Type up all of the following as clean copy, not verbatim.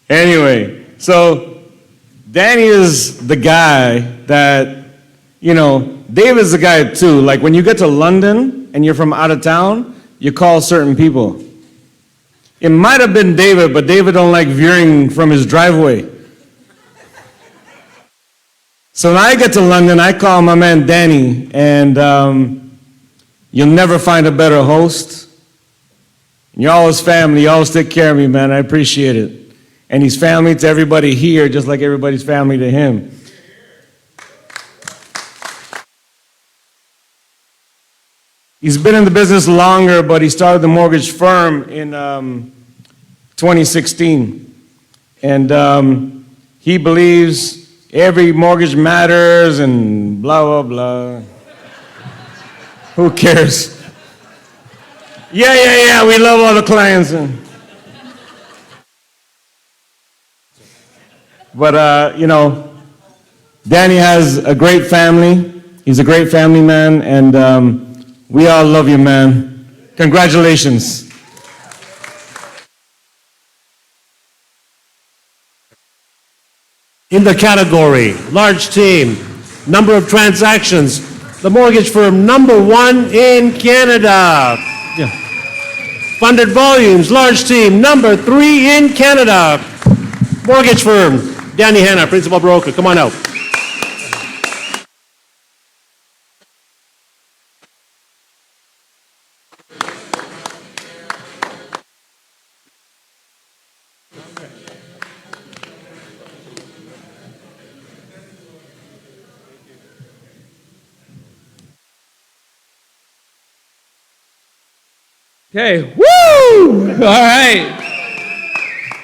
Anyway, so Danny is the guy that, David's the guy too. Like when you get to London and you're from out of town, you call certain people. It might have been David, but David don't like veering from his driveway. So when I get to London, I call my man Danny, and you'll never find a better host. You're always family. You always take care of me, man. I appreciate it. And he's family to everybody here, just like everybody's family to him. He's been in the business longer, but he started the mortgage firm in 2016. And he believes every mortgage matters and blah, blah, blah. Who cares? Yeah, we love all the clients. But, Danny has a great family. He's a great family man, and we all love you, man. Congratulations. In the category, large team, number of transactions, the mortgage firm #1 in Canada. Yeah. Funded volumes, large team, #3 in Canada. Mortgage firm, Danny Hanna, principal broker. Come on out. Okay, woo! All right.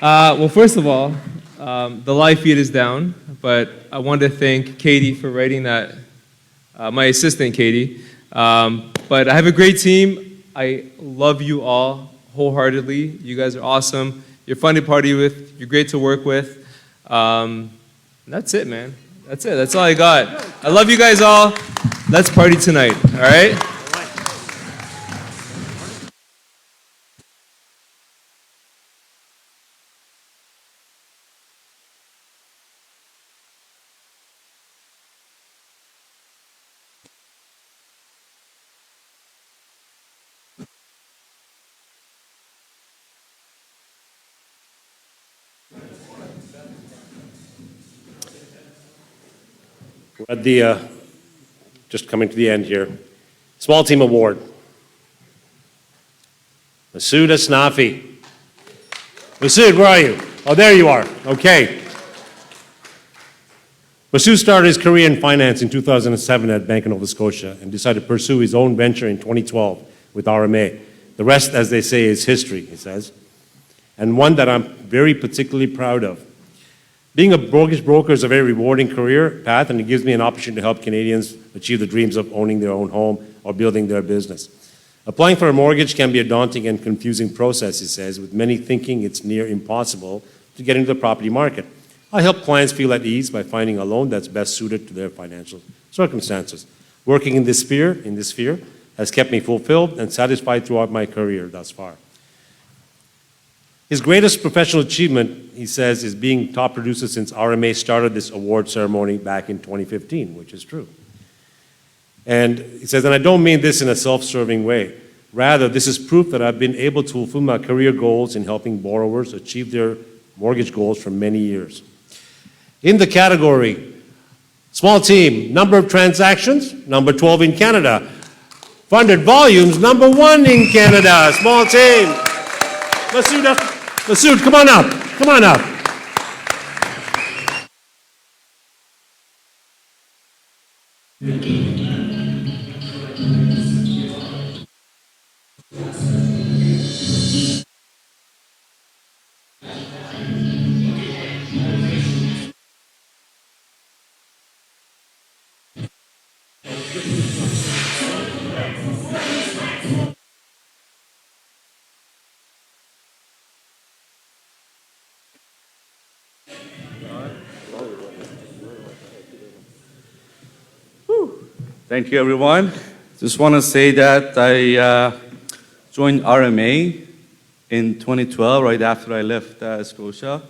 Well, first of all, the live feed is down, but I want to thank Katie for writing that, my assistant, Katie. But I have a great team. I love you all wholeheartedly. You guys are awesome. You're fun to party with. You're great to work with. That's it, man. That's it. That's all I got. I love you guys all. Let's party tonight, all right? We're at the, just coming to the end here. Small Team Award. Masood Asnafi. Masood, where are you? Oh, there you are. Okay. Masood started his career in finance in 2007 at Bank of Nova Scotia and decided to pursue his own venture in 2012 with RMA. The rest, as they say, is history, he says, and one that I'm very particularly proud of. Being a mortgage broker is a very rewarding career path, and it gives me an opportunity to help Canadians achieve the dreams of owning their own home or building their business. Applying for a mortgage can be a daunting and confusing process, he says, with many thinking it's near impossible to get into the property market. I help clients feel at ease by finding a loan that's best suited to their financial circumstances. Working in this sphere has kept me fulfilled and satisfied throughout my career thus far. His greatest professional achievement, he says, is being top producer since RMA started this award ceremony back in 2015, which is true. And he says, and I don't mean this in a self-serving way. Rather, this is proof that I've been able to fulfill my career goals in helping borrowers achieve their mortgage goals for many years. In the category, small team, number of transactions, #12 in Canada. Funded volumes, #1 in Canada. Small team. Masood, come on up. Come on up. Thank you, everyone. Just want to say that I joined RMA in 2012, right after I left Scotia,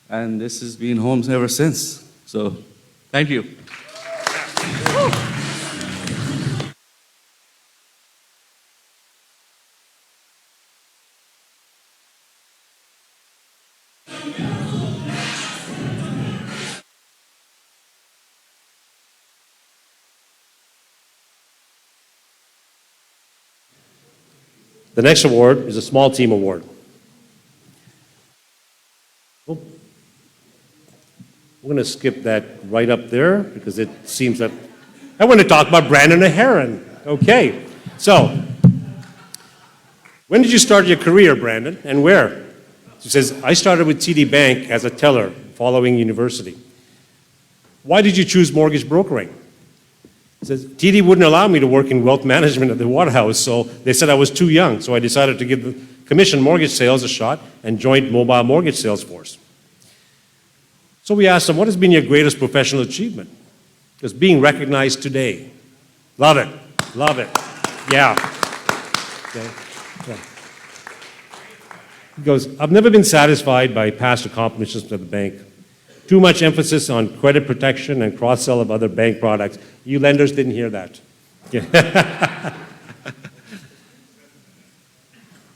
and this has been home ever since. So, thank you. The next award is a small team award. Oh. We're going to skip that right up there because it seems that I want to talk about Brandon Aharon. Okay, so when did you start your career, Brandon, and where? He says, I started with TD Bank as a teller following university. Why did you choose mortgage brokering? He says, TD wouldn't allow me to work in wealth management at the Waterhouse, so they said I was too young, so I decided to give the commission mortgage sales a shot and joined Mobile Mortgage Sales Force. So we asked him, what has been your greatest professional achievement? Because being recognized today. Love it, love it, yeah. Okay. Yeah. He goes, I've never been satisfied by past accomplishments at the bank. Too much emphasis on credit protection and cross-sell of other bank products. You lenders didn't hear that. Yeah.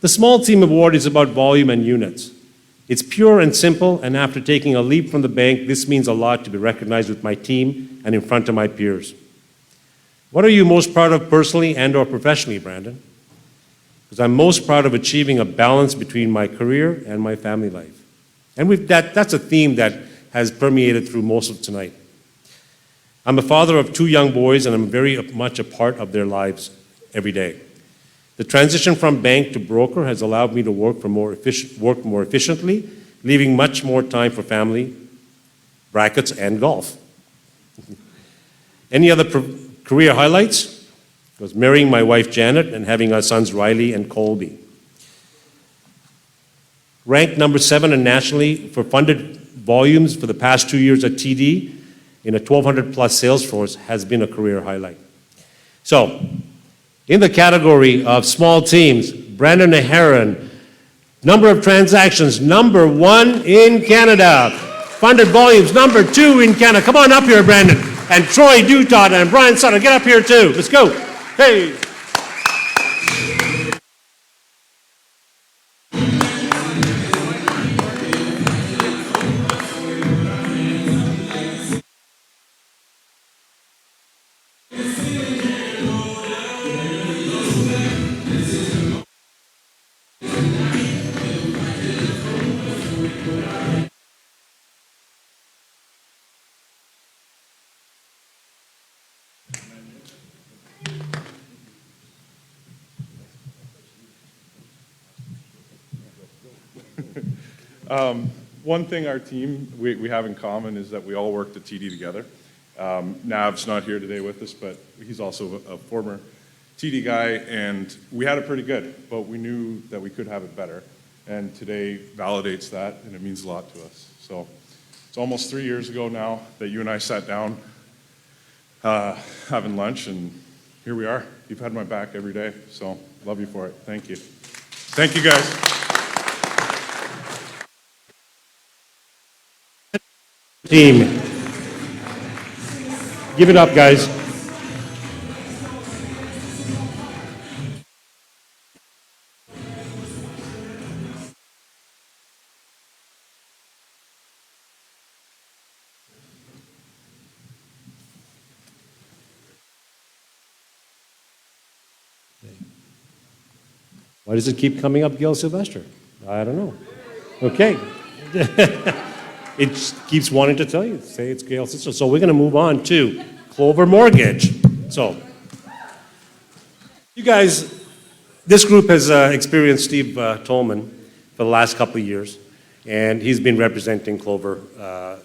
The Small Team Award is about volume and units. It's pure and simple, and after taking a leap from the bank, this means a lot to be recognized with my team and in front of my peers. What are you most proud of personally and or professionally, Brandon? Because I'm most proud of achieving a balance between my career and my family life. And that's a theme that has permeated through most of tonight. I'm a father of 2 young boys, and I'm very much a part of their lives every day. The transition from bank to broker has allowed me to work more efficiently, leaving much more time for family, brackets, and golf. Any other career highlights? It was marrying my wife Janet and having our sons Riley and Colby. Ranked number 7 nationally for funded volumes for the past 2 years at TD in a 1,200 plus sales force has been a career highlight. So, in the category of small teams, Brandon Aharon, number of transactions, number 1 in Canada. Funded volumes, number 2 in Canada. Come on up here, Brandon. And Troy Dutot and Brian Sutter, get up here too. Let's go. Hey. One thing our team, we have in common is that we all worked at TD together. Nav's not here today with us, but he's also a former TD guy, and we had it pretty good, but we knew that we could have it better. And today validates that, and it means a lot to us. So it's almost 3 years ago now that you and I sat down having lunch, and here we are. You've had my back every day, so love you for it. Thank you. Thank you, guys. Team. Give it up, guys. Why does it keep coming up, Gail Sylvester? I don't know. Okay. It just keeps wanting to tell you, say it's Gail's sister. So we're going to move on to Clover Mortgage. So, you guys, this group has experienced Steve Tolman for the last couple of years, and he's been representing Clover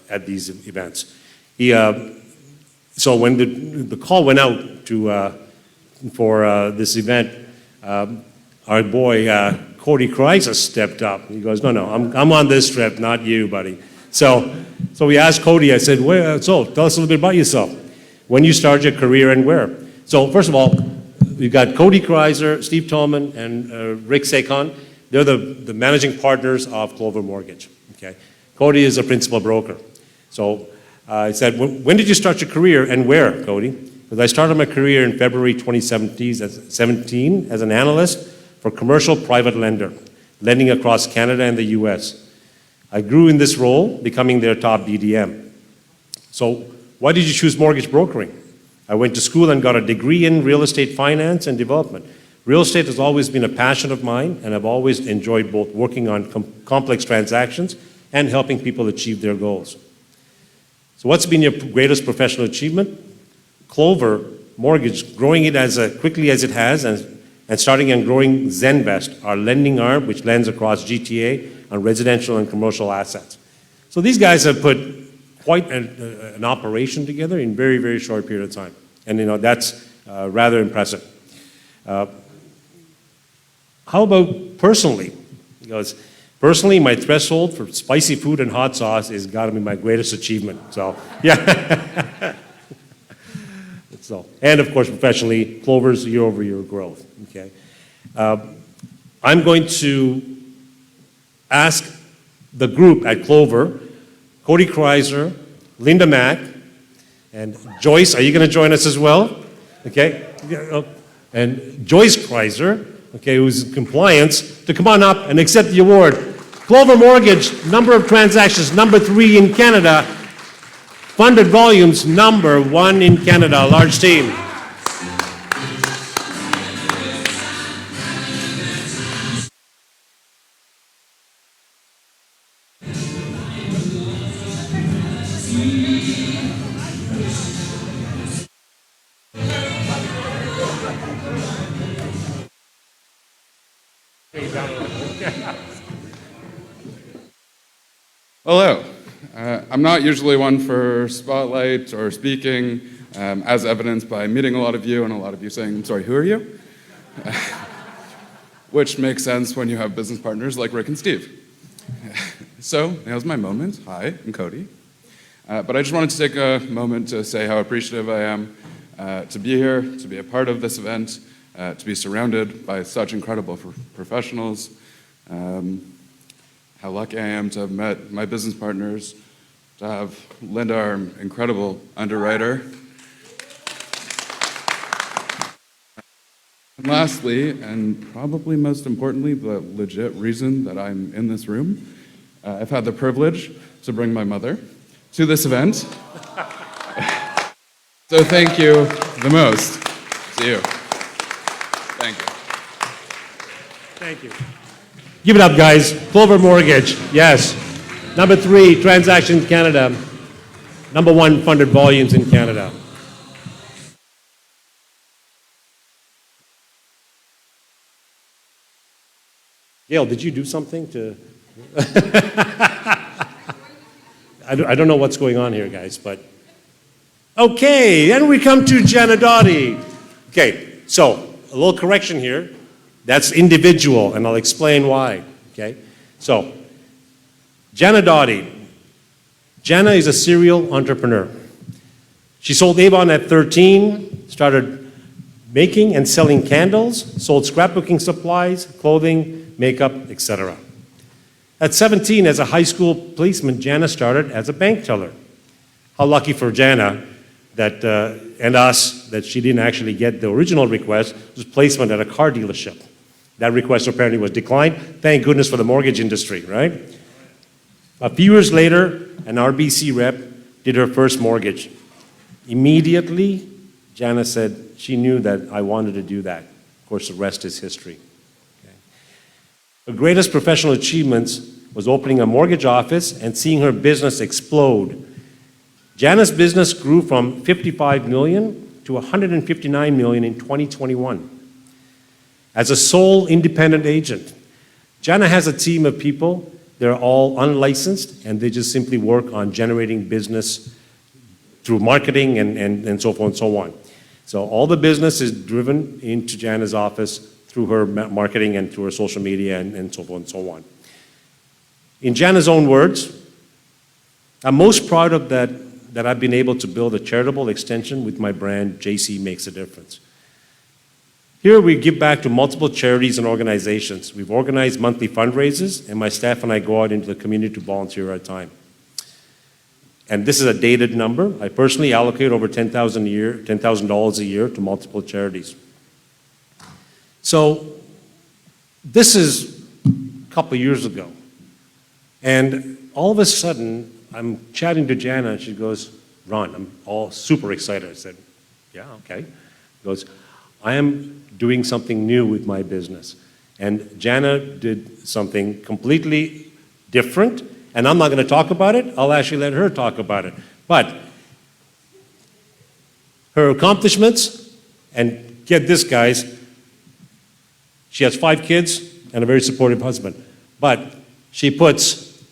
at these events. So when the call went out for this event, our boy Cody Kreiser stepped up. He goes, no, I'm on this trip, not you, buddy. So we asked Cody, I said, so tell us a little bit about yourself. When you started your career and where? So first of all, we've got Cody Kreiser, Steve Tolman, and Rick Sakon. they're the managing partners of Clover Mortgage. Okay, Cody is a principal broker. So I said, when did you start your career and where, Cody? Because I started my career in February 2017 as an analyst for commercial private lender, lending across Canada and the US. I grew in this role, becoming their top BDM. So why did you choose mortgage brokering? I went to school and got a degree in real estate finance and development. Real estate has always been a passion of mine, and I've always enjoyed both working on complex transactions and helping people achieve their goals. So what's been your greatest professional achievement? Clover Mortgage, growing it as quickly as it has, and starting and growing Zenvest, our lending arm, which lends across GTA on residential and commercial assets. So these guys have put quite an operation together in very, very short period of time. And that's rather impressive. How about personally? Because personally, my threshold for spicy food and hot sauce has got to be my greatest achievement. So, yeah. So, and of course, professionally, Clover's year-over-year growth. Okay. I'm going to ask the group at Clover, Cody Kreiser, Linda Mack, and Joyce. Are you going to join us as well? Okay. And Joyce Kreiser, okay, who's in compliance, to come on up and accept the award. Clover Mortgage, number of transactions, number 3 in Canada. Funded volumes, number 1 in Canada. A large team. Hello. I'm not usually one for spotlight or speaking, as evidenced by meeting a lot of you and a lot of you saying, I'm sorry, who are you? Which makes sense when you have business partners like Rick and Steve. So, now's my moment. Hi, I'm Cody. But I just wanted to take a moment to say how appreciative I am to be here, to be a part of this event, to be surrounded by such incredible professionals. How lucky I am to have met my business partners, to have Linda, our incredible underwriter. And lastly, and probably most importantly, the legit reason that I'm in this room, I've had the privilege to bring my mother to this event. So thank you the most to you. Thank you. Thank you. Give it up, guys. Clover Mortgage, yes. Number 3, transaction in Canada. Number 1, funded volumes in Canada. Gail, did you do something to... I don't know what's going on here, guys, but... Okay, and we come to Jana Dottie. Okay, so a little correction here. That's individual, and I'll explain why, okay? So, Jana Dottie. Jana is a serial entrepreneur. She sold Avon at 13, started making and selling candles, sold scrapbooking supplies, clothing, makeup, etc. At 17, as a high school policeman, Jana started as a bank teller. How lucky for Jana that, and us that she didn't actually get the original request, was placement at a car dealership. That request apparently was declined. Thank goodness for the mortgage industry, right? A few years later, an RBC rep did her first mortgage. Immediately, Jana said she knew that I wanted to do that. Of course, the rest is history. Okay. Her greatest professional achievements was opening a mortgage office and seeing her business explode. Jana's business grew from $55 million to $159 million in 2021. As a sole independent agent, Jana has a team of people. They're all unlicensed, and they just simply work on generating business through marketing and so forth and so on. So all the business is driven into Jana's office through her marketing and through her social media and so forth and so on. In Jana's own words, I'm most proud of that I've been able to build a charitable extension with my brand, JC Makes a Difference. Here we give back to multiple charities and organizations. We've organized monthly fundraisers, and my staff and I go out into the community to volunteer our time. And this is a dated number. I personally allocate over $10,000 a year to multiple charities. So this is a couple of years ago. And all of a sudden, I'm chatting to Jana, and she goes, Ron, I'm all super excited. I said, yeah, okay. She goes, I am doing something new with my business. And Jana did something completely different, and I'm not going to talk about it. I'll actually let her talk about it. But her accomplishments, and get this, guys, she has 5 kids and a very supportive husband. But she puts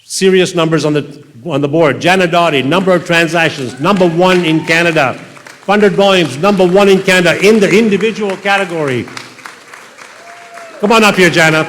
serious numbers on the board. Jana Dottie, number of transactions, #1 in Canada. Funded volumes, #1 in Canada in the individual category. Come on up here, Jana.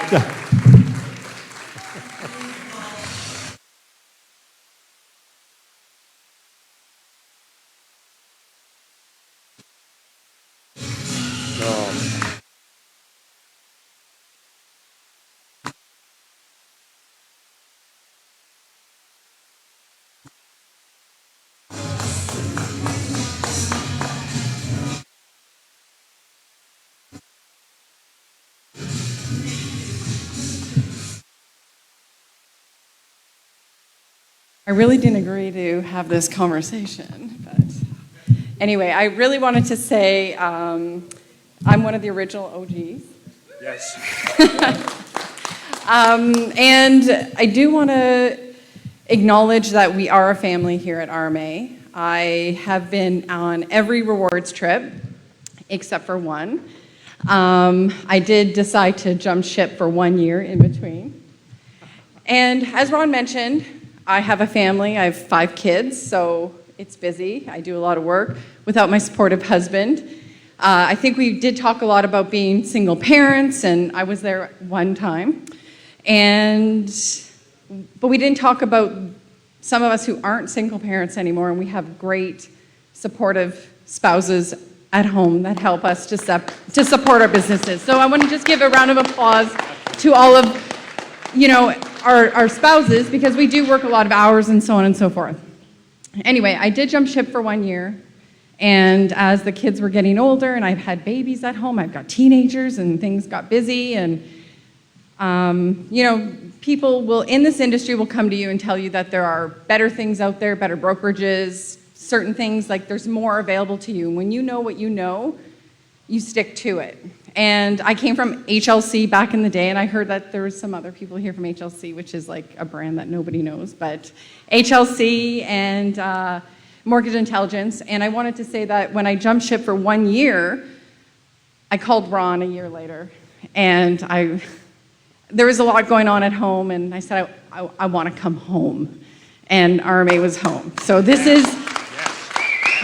I really didn't agree to have this conversation, but anyway, I really wanted to say I'm one of the original OGs. Yes. And I do want to acknowledge that we are a family here at RMA. I have been on every rewards trip except for one. I did decide to jump ship for 1 year in between. And as Ron mentioned, I have a family. I have 5 kids, so it's busy. I do a lot of work without my supportive husband. I think we did talk a lot about being single parents, and I was there one time. But we didn't talk about some of us who aren't single parents anymore, and we have great supportive spouses at home that help us to support our businesses. So I want to just give a round of applause to all of, our spouses, because we do work a lot of hours and so on and so forth. Anyway, I did jump ship for 1 year, and as the kids were getting older and I've had babies at home, I've got teenagers and things got busy, and people in this industry will come to you and tell you that there are better things out there, better brokerages, certain things, like there's more available to you. When you know what you know, you stick to it. And I came from HLC back in the day, and I heard that there was some other people here from HLC, which is like a brand that nobody knows, but HLC and Mortgage Intelligence. And I wanted to say that when I jumped ship for 1 year, I called Ron a year later, and there was a lot going on at home, and I said, I want to come home. And RMA was home. So this is,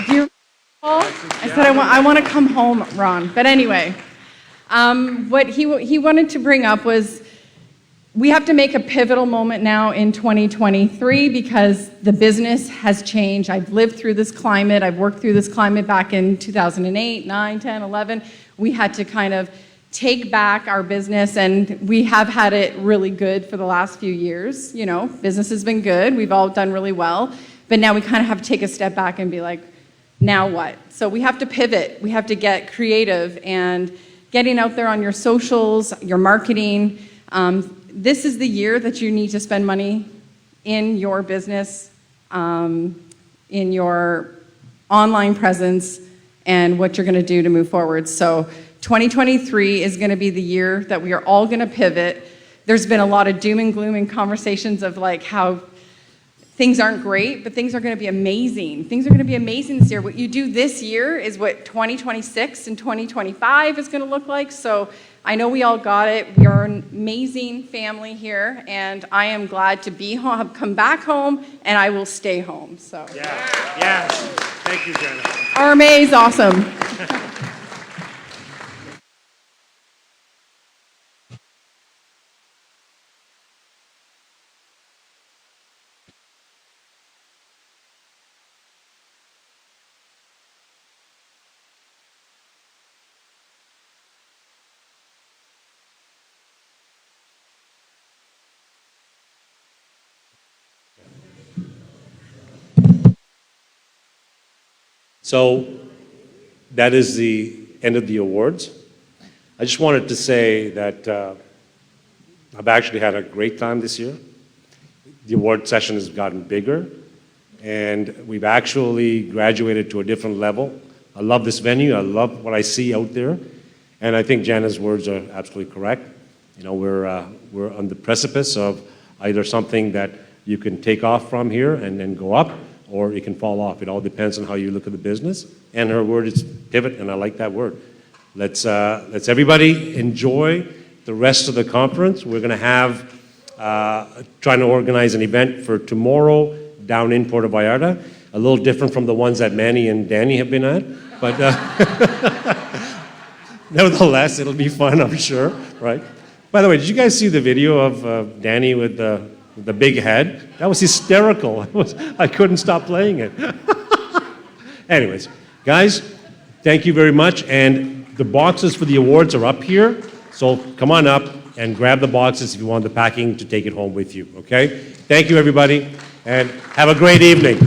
do you recall? I said, I want to come home, Ron. But anyway, what he wanted to bring up was we have to make a pivotal moment now in 2023 because the business has changed. I've lived through this climate. I've worked through this climate back in 2008, 9, 10, 11. We had to kind of take back our business, and we have had it really good for the last few years. Business has been good. We've all done really well. But now we kind of have to take a step back and be like, now what? So we have to pivot. We have to get creative and getting out there on your socials, your marketing. This is the year that you need to spend money in your business, in your online presence, and what you're going to do to move forward. So 2023 is going to be the year that we are all going to pivot. There's been a lot of doom and gloom and conversations of like how things aren't great, but things are going to be amazing. Things are going to be amazing this year. What you do this year is what 2026 and 2025 is going to look like. So I know we all got it. We are an amazing family here, and I am glad to be home, come back home, and I will stay home. So Yeah. Thank you, Jenna. RMA is awesome. So that is the end of the awards. I just wanted to say that I've actually had a great time this year. The award session has gotten bigger, and we've actually graduated to a different level. I love this venue. I love what I see out there, and I think Jana's words are absolutely correct. You know, we're on the precipice of either something that you can take off from here and then go up, or it can fall off. It all depends on how you look at the business. And her word is pivot, and I like that word. Let's everybody enjoy the rest of the conference. We're going to have trying to organize an event for tomorrow down in Puerto Vallarta, a little different from the ones that Manny and Danny have been at, but nevertheless, it'll be fun, I'm sure, right? By the way, did you guys see the video of Danny with the big head? That was hysterical. I couldn't stop playing it. Anyways, guys, thank you very much, and the boxes for the awards are up here, so come on up and grab the boxes if you want the packing to take it home with you, okay? Thank you, everybody, and have a great evening.